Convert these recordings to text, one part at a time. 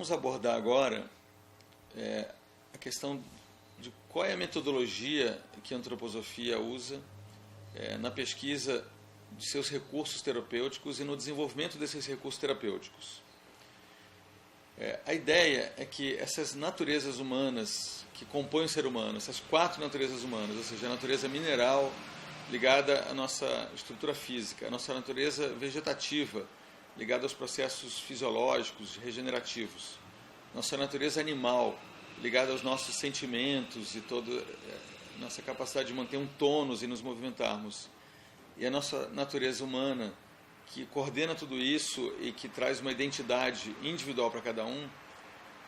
vamos abordar agora a questão de qual é a metodologia que a antroposofia usa na pesquisa de seus recursos terapêuticos e no desenvolvimento desses recursos terapêuticos. A ideia é que essas naturezas humanas que compõem o ser humano, essas 4 naturezas humanas, ou seja, a natureza mineral ligada à nossa estrutura física, a nossa natureza vegetativa ligada aos processos fisiológicos regenerativos, nossa natureza animal ligada aos nossos sentimentos e toda nossa capacidade de manter um tônus e nos movimentarmos, e a nossa natureza humana que coordena tudo isso e que traz uma identidade individual para cada um,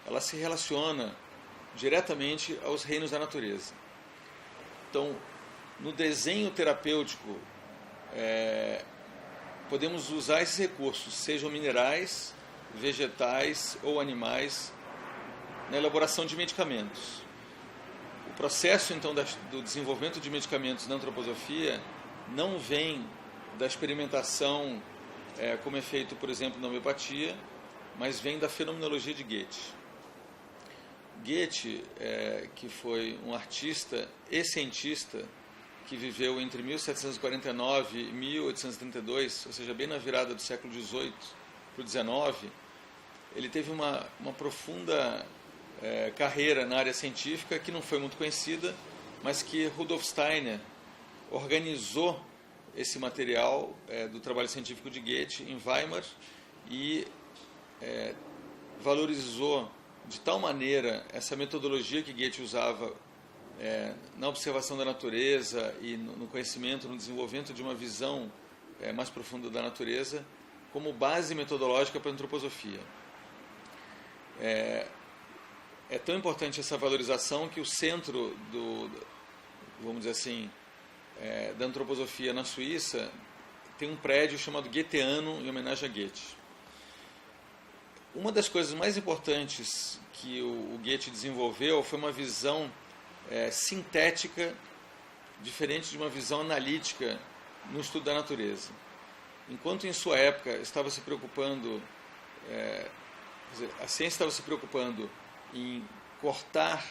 ela se relaciona diretamente aos reinos da natureza. Então, no desenho terapêutico, podemos usar esses recursos, sejam minerais, vegetais ou animais, na elaboração de medicamentos. O processo, então, do desenvolvimento de medicamentos na antroposofia não vem da experimentação, como é feito, por exemplo, na homeopatia, mas vem da fenomenologia de Goethe. Goethe, que foi um artista e cientista que viveu entre 1749 e 1832, ou seja, bem na virada do século XVIII para o XIX, ele teve uma profunda carreira na área científica que não foi muito conhecida, mas que Rudolf Steiner organizou esse material do trabalho científico de Goethe em Weimar e valorizou de tal maneira essa metodologia que Goethe usava na observação da natureza e no conhecimento, no desenvolvimento de uma visão mais profunda da natureza, como base metodológica para a antroposofia. É tão importante essa valorização que o centro vamos dizer assim, da antroposofia na Suíça tem um prédio chamado Goetheano em homenagem a Goethe. Uma das coisas mais importantes que o Goethe desenvolveu foi uma visão sintética, diferente de uma visão analítica no estudo da natureza. Enquanto em sua época estava se preocupando, a ciência estava se preocupando em cortar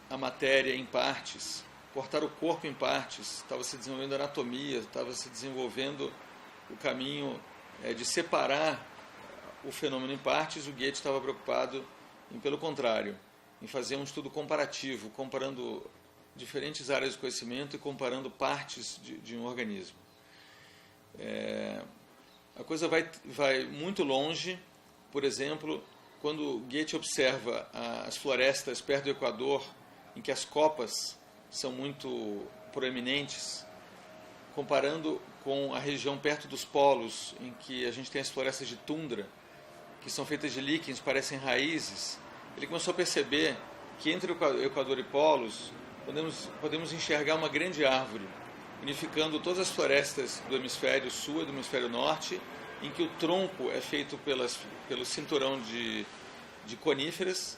a matéria em partes, cortar o corpo em partes, estava se desenvolvendo a anatomia, estava se desenvolvendo o caminho de separar o fenômeno em partes, o Goethe estava preocupado em, pelo contrário, em fazer um estudo comparativo, comparando diferentes áreas de conhecimento e comparando partes de um organismo. A coisa vai muito longe, por exemplo, quando Goethe observa as florestas perto do Equador, em que as copas são muito proeminentes, comparando com a região perto dos polos, em que a gente tem as florestas de tundra, que são feitas de líquens, parecem raízes, ele começou a perceber que entre o Equador e polos podemos enxergar uma grande árvore, unificando todas as florestas do hemisfério sul e do hemisfério norte, em que o tronco é feito pelo cinturão de coníferas.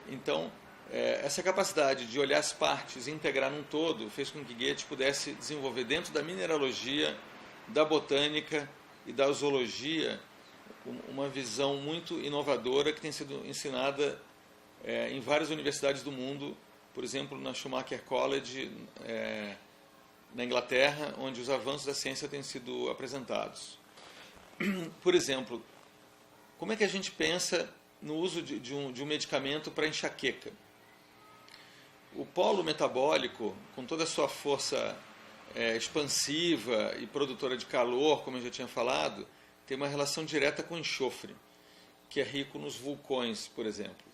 Então, essa capacidade de olhar as partes e integrar num todo fez com que Goethe pudesse desenvolver dentro da mineralogia, da botânica e da zoologia uma visão muito inovadora que tem sido ensinada em várias universidades do mundo, por exemplo, na Schumacher College, na Inglaterra, onde os avanços da ciência têm sido apresentados. Por exemplo, como é que a gente pensa no uso de um medicamento para enxaqueca? O polo metabólico, com toda a sua força expansiva e produtora de calor, como eu já tinha falado, tem uma relação direta com o enxofre, que é rico nos vulcões, por exemplo.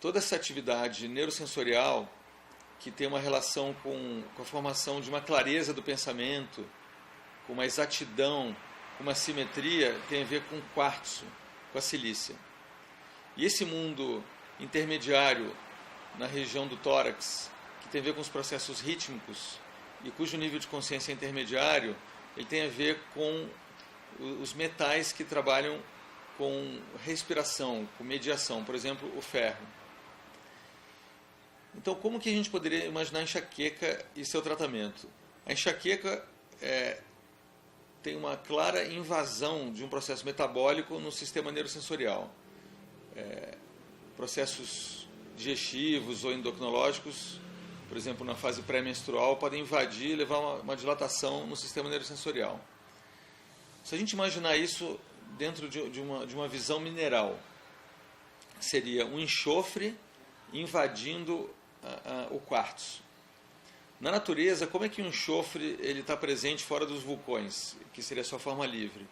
Toda essa atividade neurosensorial, que tem uma relação com a formação de uma clareza do pensamento, com uma exatidão, com uma simetria, tem a ver com o quartzo, com a silícia. E esse mundo intermediário na região do tórax, que tem a ver com os processos rítmicos e cujo nível de consciência é intermediário, ele tem a ver com os metais que trabalham com respiração, com mediação, por exemplo, o ferro. Então, como que a gente poderia imaginar a enxaqueca e seu tratamento? A enxaqueca tem uma clara invasão de um processo metabólico no sistema neurosensorial. processos digestivos ou endocrinológicos, por exemplo, na fase pré-menstrual, podem invadir e levar uma dilatação no sistema neurosensorial. Se a gente imaginar isso dentro de uma visão mineral, seria um enxofre invadindo o quartzo. Na natureza, como é que o enxofre está presente fora dos vulcões, que seria a sua forma livre?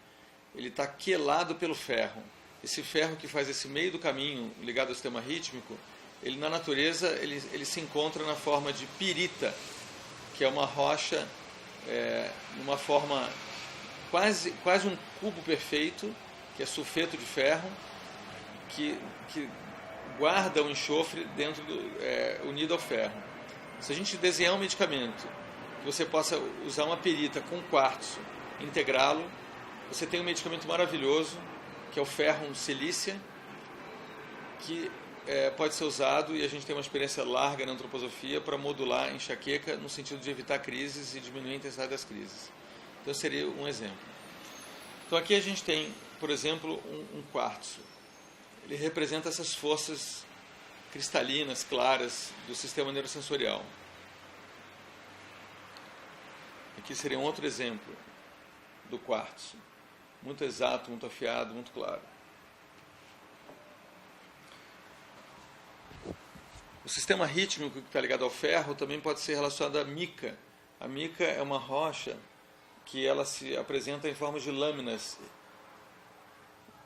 Ele está quelado pelo ferro. Esse ferro que faz esse meio do caminho ligado ao sistema rítmico, ele na natureza ele se encontra na forma de pirita, que é uma rocha numa forma quase um cubo perfeito, que é sulfeto de ferro, que guarda o enxofre dentro unido ao ferro. Se a gente desenhar um medicamento que você possa usar uma pirita com quartzo, integrá-lo, você tem um medicamento maravilhoso, que é o ferrum silícia, que pode ser usado, e a gente tem uma experiência larga na antroposofia para modular a enxaqueca no sentido de evitar crises e diminuir a intensidade das crises. Então seria um exemplo. Então aqui a gente tem, por exemplo, um quartzo. Ele representa essas forças cristalinas, claras, do sistema neurosensorial. Aqui seria um outro exemplo do quartzo. Muito exato, muito afiado, muito claro. O sistema rítmico que está ligado ao ferro também pode ser relacionado à mica. A mica é uma rocha que ela se apresenta em forma de lâminas,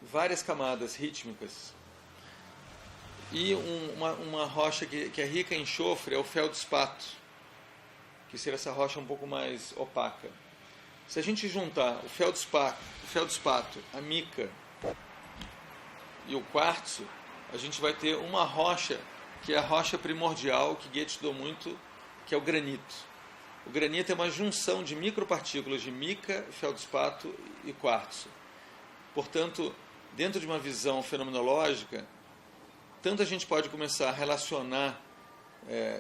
várias camadas rítmicas. E uma rocha que é rica em enxofre é o feldspato, que seria essa rocha um pouco mais opaca. Se a gente juntar o feldspato, a mica e o quartzo, a gente vai ter uma rocha que é a rocha primordial que Goethe estudou muito, que é o granito. O granito é uma junção de micropartículas de mica, feldspato e quartzo. Portanto, dentro de uma visão fenomenológica, tanto a gente pode começar a relacionar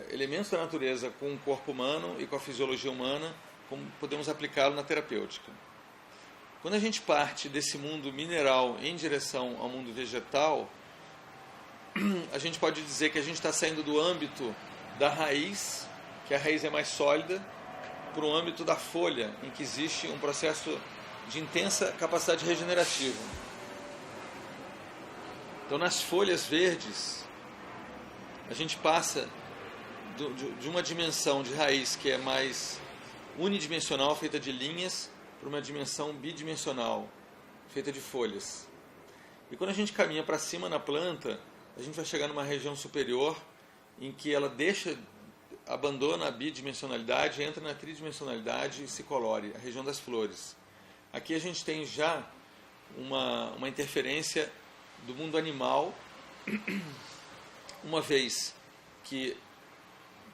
elementos da natureza com o corpo humano e com a fisiologia humana, como podemos aplicá-lo na terapêutica. Quando a gente parte desse mundo mineral em direção ao mundo vegetal, a gente pode dizer que a gente está saindo do âmbito da raiz, que a raiz é mais sólida, para o âmbito da folha, em que existe um processo de intensa capacidade regenerativa. Então, nas folhas verdes, a gente passa de uma dimensão de raiz que é mais unidimensional, feita de linhas, para uma dimensão bidimensional, feita de folhas. E quando a gente caminha para cima na planta, a gente vai chegar numa região superior, em que ela abandona a bidimensionalidade, entra na tridimensionalidade e se colore, a região das flores. Aqui a gente tem já uma interferência do mundo animal, uma vez que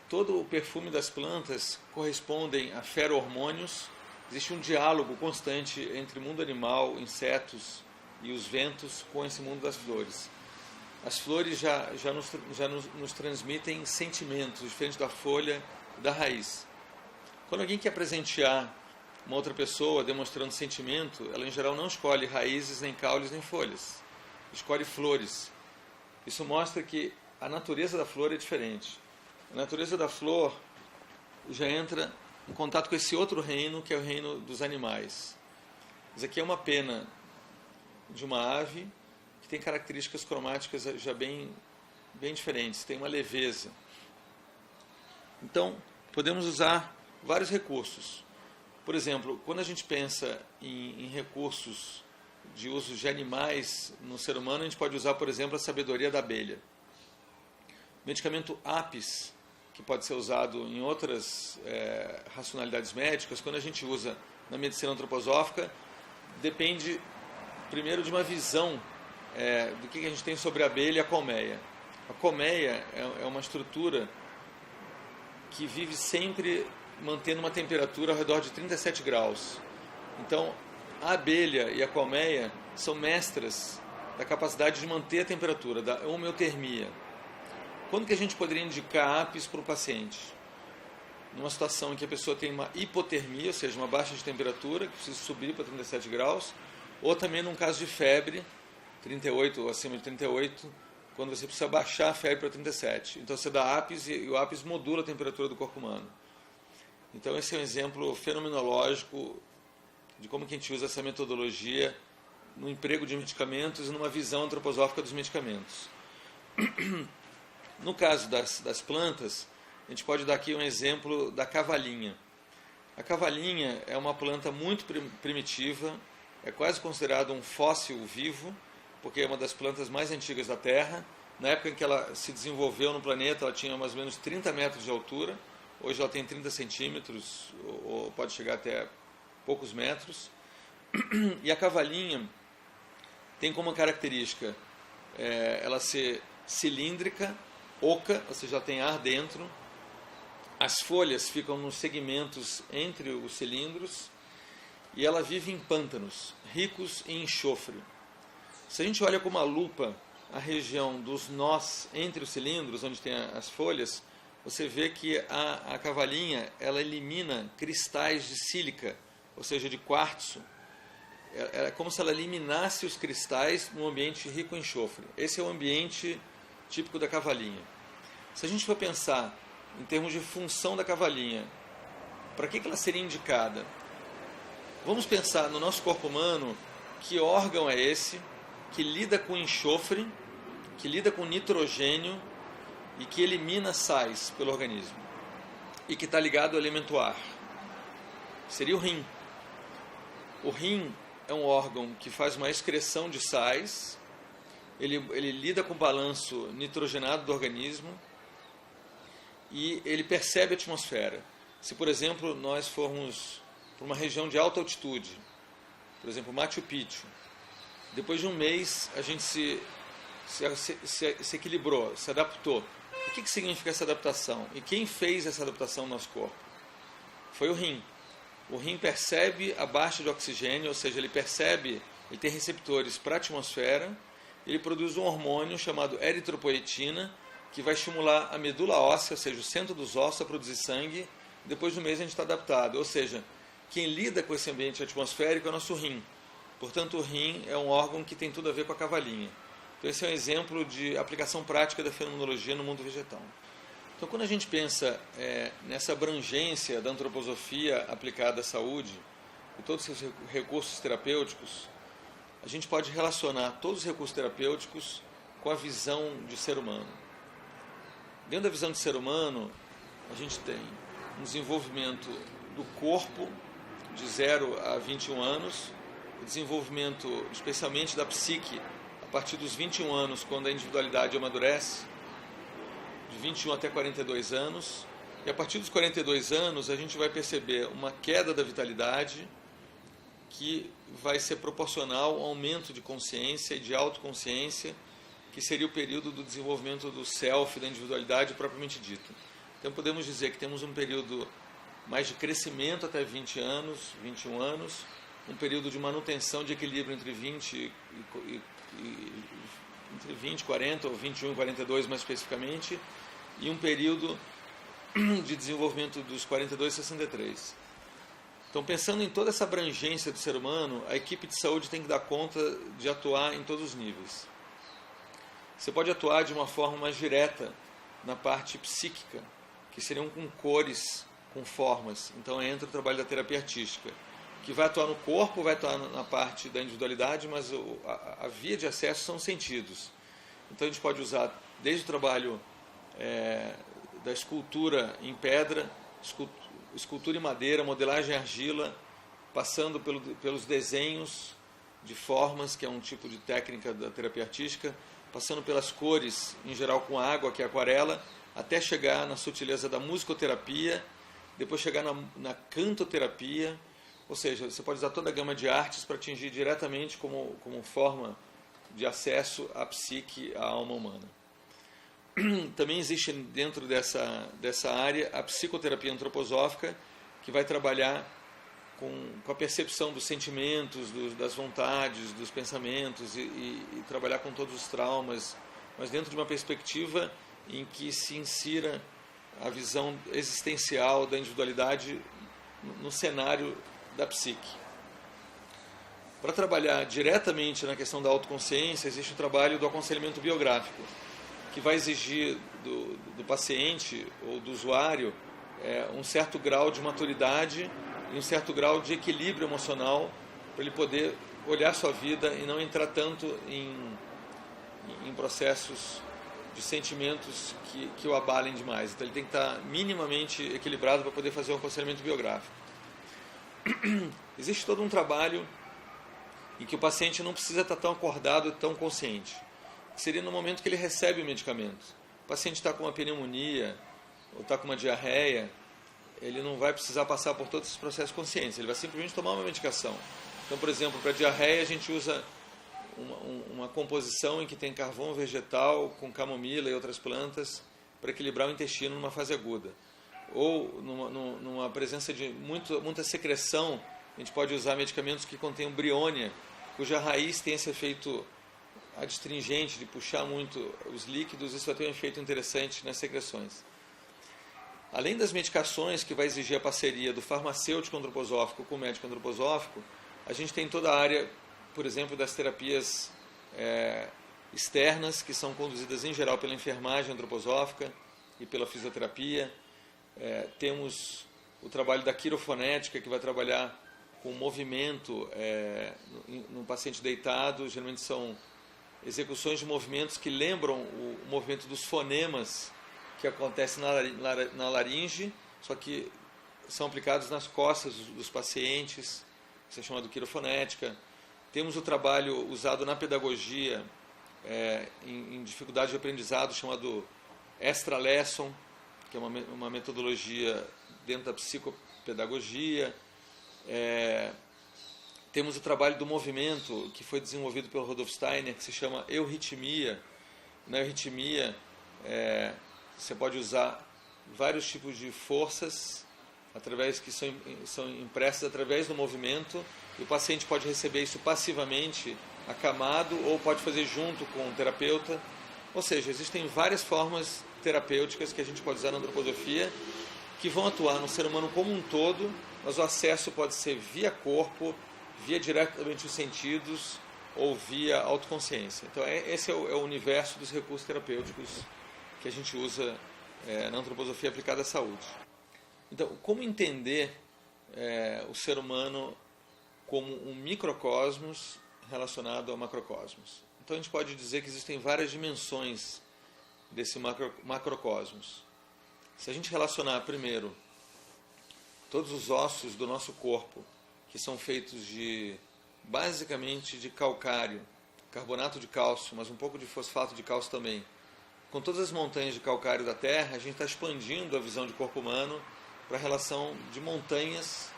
todo o perfume das plantas correspondem a ferormônios, existe um diálogo constante entre o mundo animal, insetos e os ventos com esse mundo das flores. As flores já nos transmitem sentimentos, diferente da folha e da raiz. Quando alguém quer presentear uma outra pessoa demonstrando sentimento, ela em geral não escolhe raízes, nem caules, nem folhas. Escolhe flores. Isso mostra que a natureza da flor é diferente. A natureza da flor já entra em contato com esse outro reino, que é o reino dos animais. Isso aqui é uma pena de uma ave que tem características cromáticas já bem diferentes, tem uma leveza. Então, podemos usar vários recursos. Por exemplo, quando a gente pensa em recursos de uso de animais no ser humano, a gente pode usar, por exemplo, a sabedoria da abelha. O medicamento Apis, que pode ser usado em outras racionalidades médicas, quando a gente usa na medicina antroposófica, depende primeiro de uma visão do que a gente tem sobre a abelha e a colmeia. A colmeia é uma estrutura que vive sempre mantendo uma temperatura ao redor de 37 graus. Então, a abelha e a colmeia são mestras da capacidade de manter a temperatura, da homeotermia. Quando que a gente poderia indicar Apis para o paciente? Numa situação em que a pessoa tem uma hipotermia, ou seja, uma baixa de temperatura, que precisa subir para 37 graus, ou também num caso de febre, 38 ou acima de 38, quando você precisa baixar a febre para 37. Então você dá APIS e o APIS modula a temperatura do corpo humano. Então esse é um exemplo fenomenológico de como que a gente usa essa metodologia no emprego de medicamentos e numa visão antroposófica dos medicamentos. No caso das plantas, a gente pode dar aqui um exemplo da cavalinha. A cavalinha é uma planta muito primitiva, é quase considerado um fóssil vivo, porque é uma das plantas mais antigas da Terra. Na época em que ela se desenvolveu no planeta, ela tinha mais ou menos 30 metros de altura. Hoje ela tem 30 centímetros, ou pode chegar até poucos metros. E a cavalinha tem como característica ela ser cilíndrica, oca, ou seja, ela tem ar dentro. As folhas ficam nos segmentos entre os cilindros e ela vive em pântanos, ricos em enxofre. Se a gente olha com uma lupa a região dos nós entre os cilindros, onde tem as folhas, você vê que a cavalinha ela elimina cristais de sílica, ou seja, de quartzo. É como se ela eliminasse os cristais num ambiente rico em enxofre. Esse é o ambiente típico da cavalinha. Se a gente for pensar em termos de função da cavalinha, para que ela seria indicada? Vamos pensar no nosso corpo humano, que órgão é esse que lida com enxofre, que lida com nitrogênio e que elimina sais pelo organismo e que está ligado ao elemento ar? Seria o rim. O rim é um órgão que faz uma excreção de sais, ele lida com o balanço nitrogenado do organismo e ele percebe a atmosfera. Se, por exemplo, nós formos para uma região de alta altitude, por exemplo, Machu Picchu, depois de um mês a gente se equilibrou, se adaptou. O que significa essa adaptação? E quem fez essa adaptação no nosso corpo? Foi o rim. O rim percebe a baixa de oxigênio, ou seja, ele tem receptores para a atmosfera, ele produz um hormônio chamado eritropoetina, que vai estimular a medula óssea, ou seja, o centro dos ossos a produzir sangue. Depois do mês a gente está adaptado, ou seja, quem lida com esse ambiente atmosférico é o nosso rim. Portanto, o rim é um órgão que tem tudo a ver com a cavalinha. Então esse é um exemplo de aplicação prática da fenomenologia no mundo vegetal. Então quando a gente pensa nessa abrangência da antroposofia aplicada à saúde e todos os recursos terapêuticos, a gente pode relacionar todos os recursos terapêuticos com a visão de ser humano. Dentro da visão de ser humano, a gente tem um desenvolvimento do corpo de 0 a 21 anos, o desenvolvimento especialmente da psique a partir dos 21 anos, quando a individualidade amadurece, de 21 até 42 anos, e a partir dos 42 anos a gente vai perceber uma queda da vitalidade que vai ser proporcional ao aumento de consciência e de autoconsciência, que seria o período do desenvolvimento do self, da individualidade propriamente dito. Então podemos dizer que temos um período mais de crescimento até 20 anos, 21 anos, um período de manutenção de equilíbrio entre 20 e 40, ou 21 e 42 mais especificamente, e um período de desenvolvimento dos 42 a 63. Então, pensando em toda essa abrangência do ser humano, a equipe de saúde tem que dar conta de atuar em todos os níveis. Você pode atuar de uma forma mais direta na parte psíquica, que seriam com cores, com formas. Então entra o trabalho da terapia artística, que vai atuar no corpo, vai atuar na parte da individualidade, mas a via de acesso são os sentidos. Então a gente pode usar desde o trabalho da escultura em pedra, escultura em madeira, modelagem em argila, passando pelos desenhos de formas, que é um tipo de técnica da terapia artística, passando pelas cores, em geral com água, que é aquarela, até chegar na sutileza da musicoterapia, depois chegar na cantoterapia, ou seja, você pode usar toda a gama de artes para atingir diretamente como forma de acesso à psique, à alma humana. Também existe dentro dessa área a psicoterapia antroposófica, que vai trabalhar com a percepção dos sentimentos, das vontades, dos pensamentos e trabalhar com todos os traumas, mas dentro de uma perspectiva em que se insira a visão existencial da individualidade no cenário da psique. Para trabalhar diretamente na questão da autoconsciência, existe o trabalho do aconselhamento biográfico, que vai exigir do paciente ou do usuário um certo grau de maturidade e um certo grau de equilíbrio emocional para ele poder olhar sua vida e não entrar tanto em processos de sentimentos que o abalem demais. Então ele tem que estar minimamente equilibrado para poder fazer um aconselhamento biográfico. Existe todo um trabalho em que o paciente não precisa estar tão acordado e tão consciente. Seria no momento que ele recebe o medicamento. O paciente está com uma pneumonia ou está com uma diarreia, ele não vai precisar passar por todos esses processos conscientes, ele vai simplesmente tomar uma medicação. Então, por exemplo, para diarreia a gente usa uma composição em que tem carvão vegetal com camomila e outras plantas para equilibrar o intestino numa fase aguda. Ou numa presença de muita secreção, a gente pode usar medicamentos que contêm briônia, cuja raiz tem esse efeito adstringente de puxar muito os líquidos, isso vai ter um efeito interessante nas secreções. Além das medicações que vai exigir a parceria do farmacêutico antroposófico com o médico antroposófico, a gente tem toda a área, por exemplo, das terapias externas, que são conduzidas em geral pela enfermagem antroposófica e pela fisioterapia. Temos o trabalho da quirofonética, que vai trabalhar com movimento no paciente deitado. Geralmente são execuções de movimentos que lembram o movimento dos fonemas que acontece na laringe, só que são aplicados nas costas dos pacientes, que é chamado quirofonética. Temos o trabalho usado na pedagogia em dificuldade de aprendizado, chamado extra lesson, que é uma metodologia dentro da psicopedagogia. Temos o trabalho do movimento, que foi desenvolvido pelo Rudolf Steiner, que se chama euritmia. Na euritmia, você pode usar vários tipos de forças que são impressas através do movimento, e o paciente pode receber isso passivamente, acamado, ou pode fazer junto com o terapeuta. Ou seja, existem várias formas terapêuticas que a gente pode usar na antroposofia, que vão atuar no ser humano como um todo, mas o acesso pode ser via corpo, via diretamente os sentidos ou via autoconsciência. Então esse é o universo dos recursos terapêuticos que a gente usa na antroposofia aplicada à saúde. Então, como entender o ser humano como um microcosmos relacionado ao macrocosmos? Então a gente pode dizer que existem várias dimensões desse macrocosmos. Se a gente relacionar primeiro todos os ossos do nosso corpo, que são feitos basicamente de calcário, carbonato de cálcio, mas um pouco de fosfato de cálcio também, com todas as montanhas de calcário da Terra, a gente está expandindo a visão de corpo humano para a relação de montanhas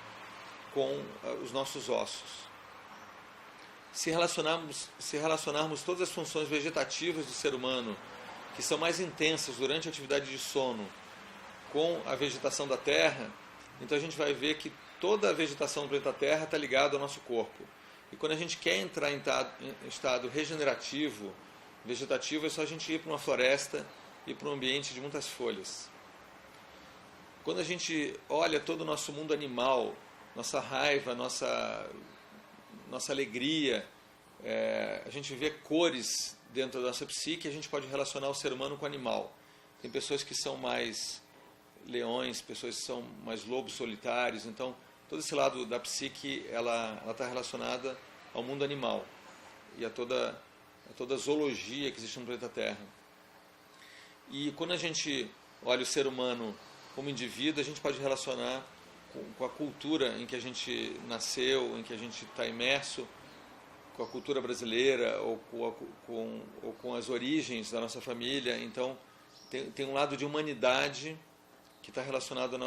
com os nossos ossos. Se relacionarmos todas as funções vegetativas do ser humano, que são mais intensas durante a atividade de sono, com a vegetação da Terra, então a gente vai ver que toda a vegetação do planeta Terra está ligada ao nosso corpo. E quando a gente quer entrar em estado regenerativo, vegetativo, é só a gente ir para uma floresta e para um ambiente de muitas folhas. Quando a gente olha todo o nosso mundo animal, nossa raiva, nossa alegria, a gente vê cores dentro da nossa psique, a gente pode relacionar o ser humano com o animal. Tem pessoas que são mais leões, pessoas que são mais lobos solitários, então todo esse lado da psique ela está relacionada ao mundo animal e a toda a zoologia que existe no planeta Terra. E quando a gente olha o ser humano como indivíduo, a gente pode relacionar com a cultura em que a gente nasceu, em que a gente está imerso, com a cultura brasileira ou com as origens da nossa família. Então tem um lado de humanidade que está relacionado ao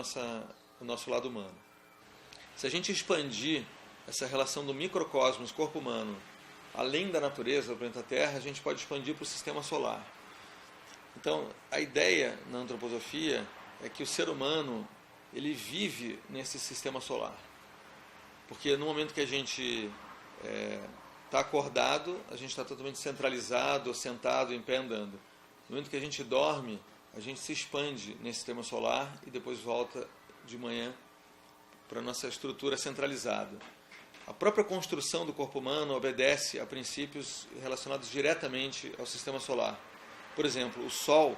nosso lado humano. Se a gente expandir essa relação do microcosmos, corpo humano, além da natureza do planeta Terra, a gente pode expandir para o sistema solar. Então, a ideia na antroposofia é que o ser humano ele vive nesse sistema solar. Porque no momento que a gente está acordado, a gente está totalmente centralizado, sentado, em pé, andando. No momento que a gente dorme, a gente se expande nesse sistema solar e depois volta de manhã para a nossa estrutura centralizada. A própria construção do corpo humano obedece a princípios relacionados diretamente ao sistema solar. Por exemplo, o Sol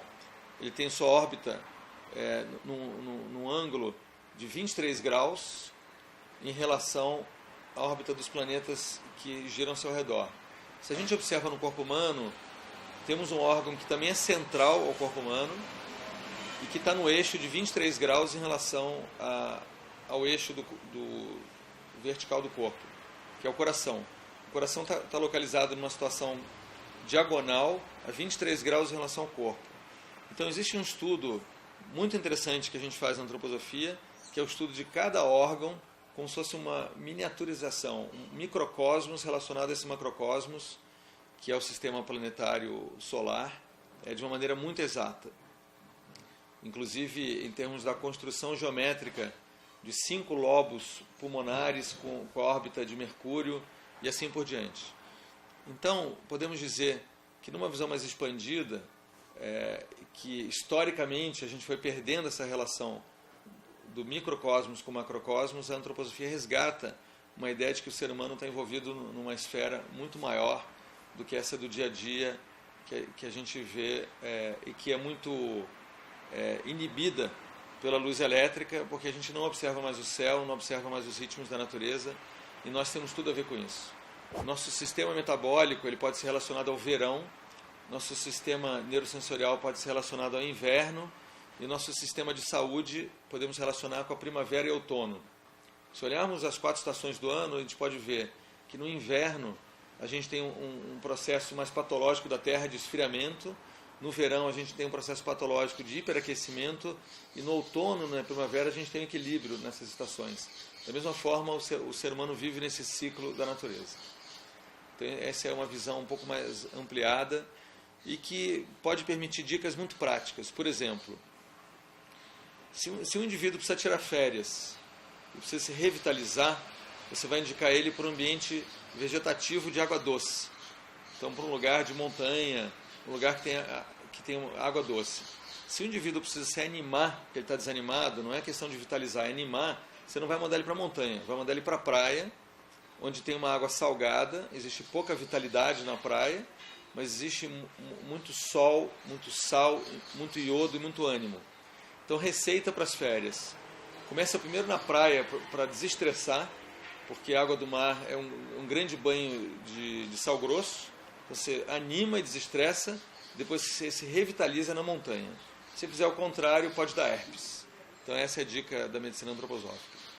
ele tem sua órbita num ângulo de 23 graus em relação à órbita dos planetas que giram ao seu redor. Se a gente observa no corpo humano, temos um órgão que também é central ao corpo humano e que está no eixo de 23 graus em relação ao eixo do vertical do corpo, que é o coração. O coração está localizado numa situação diagonal a 23 graus em relação ao corpo. Então existe um estudo muito interessante que a gente faz na antroposofia, que é o estudo de cada órgão como se fosse uma miniaturização, um microcosmos relacionado a esse macrocosmos, que é o sistema planetário solar, de uma maneira muito exata. Inclusive em termos da construção geométrica de 5 lobos pulmonares com a órbita de Mercúrio e assim por diante. Então, podemos dizer que numa visão mais expandida, que historicamente a gente foi perdendo essa relação do microcosmos com o macrocosmos, a antroposofia resgata uma ideia de que o ser humano está envolvido numa esfera muito maior do que essa do dia a dia que a gente vê e que é muito inibida pela luz elétrica, porque a gente não observa mais o céu, não observa mais os ritmos da natureza, e nós temos tudo a ver com isso. Nosso sistema metabólico ele pode ser relacionado ao verão, nosso sistema neurosensorial pode ser relacionado ao inverno, e nosso sistema de saúde podemos relacionar com a primavera e outono. Se olharmos as 4 estações do ano, a gente pode ver que no inverno a gente tem um processo mais patológico da Terra de esfriamento, no verão a gente tem um processo patológico de hiperaquecimento, e no outono, na primavera, a gente tem um equilíbrio nessas estações. Da mesma forma, o ser humano vive nesse ciclo da natureza. Então, essa é uma visão um pouco mais ampliada e que pode permitir dicas muito práticas. Por exemplo, se um indivíduo precisa tirar férias e precisa se revitalizar, você vai indicar ele para um ambiente vegetativo de água doce. Então, para um lugar de montanha, um lugar que tem água doce. Se o indivíduo precisa se animar, porque ele está desanimado, não é questão de vitalizar, é animar, você não vai mandar ele para a montanha, vai mandar ele para a praia, onde tem uma água salgada, existe pouca vitalidade na praia, mas existe muito sol, muito sal, muito iodo e muito ânimo. Então, receita para as férias. Começa primeiro na praia para desestressar, porque a água do mar é um grande banho de sal grosso. Você anima e desestressa, depois você se revitaliza na montanha. Se fizer o contrário, pode dar herpes. Então essa é a dica da medicina antroposófica.